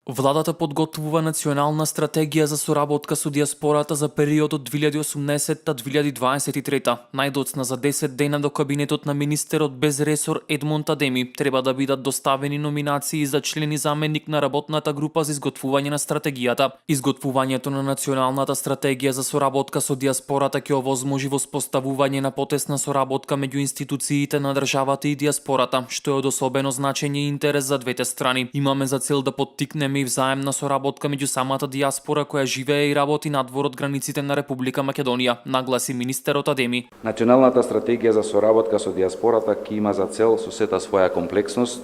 Владата подготвува национална стратегија за соработка со диаспората за периодот 2018-2023. Најдоцна за 10 дена до кабинетот на министерот без ресор Едмунд Адеми треба да бидат доставени номинации за член и заменик на работната група за изготвување на стратегијата. Изготвувањето на националната стратегија за соработка со диаспората ќе овозможи воспоставување на потесна соработка меѓу институциите на државата и диаспората, што е од особено значење и интерес за двете страни. Имаме за цел да поттикнеме и взаемна соработка меѓу самата диаспора која живее и работи надвор од границите на Република Македонија, нагласи министерот Адеми. Националната стратегија за соработка со диаспората ќе има за цел со сета своја комплексност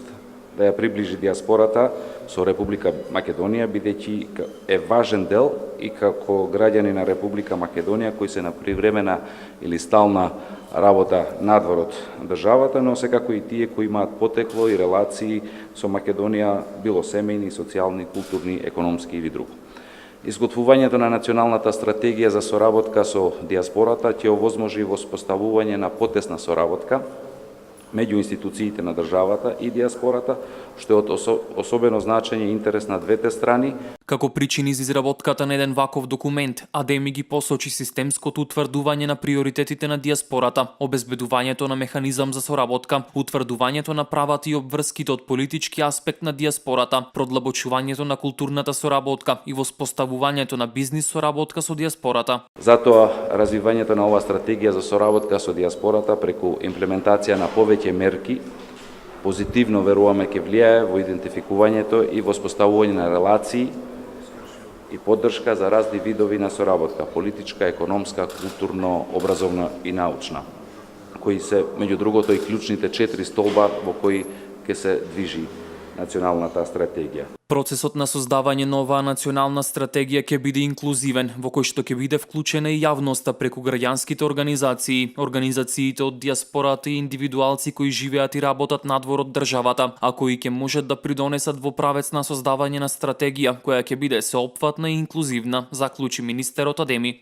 да ја приближи диаспората со Република Македонија, бидејќи е важен дел и како граѓани на Република Македонија кои се на привремена или стална работа надвор од државата, но секако и тие кои имаат потекло и релации со Македонија, било семејни, социјални, културни, економски или друго. Изготвувањето на националната стратегија за соработка со диаспората ќе овозможи воспоставување на потесна соработка меѓу институциите на државата и диаспората, што е од особено значење и интерес на двете страни. Како причини за изработката на еден ваков документ, Адеми ги посочи системското утврдување на приоритетите на диаспората, обезбедувањето на механизам за соработка, утврдувањето на правата и обврските од политички аспект на диаспората, продлабочувањето на културната соработка и воспоставувањето на бизнис соработка со диаспората. Затоа, развивањето на оваа стратегија за соработка со диаспората преку имплементација на повеќе мерки позитивно веруваме ќе влијае во идентификувањето и воспоставување на релации и поддршка за разни видови на соработка, политичка, економска, културно, образовна и научна, кои се, меѓу другото, и клучните 4 столба во кои ќе се движи националната стратегија. Процесот на создавање на оваа национална стратегија ќе биде инклузивен, во кој што ќе биде вклучена и јавноста преку граѓанските организации, организациите од диаспората и индивидуалци кои живеат и работат надвор од државата, а кои ќе можат да придонесат во правец на создавање на стратегија која ќе биде сеопфатна и инклузивна, заклучи министерот Адеми.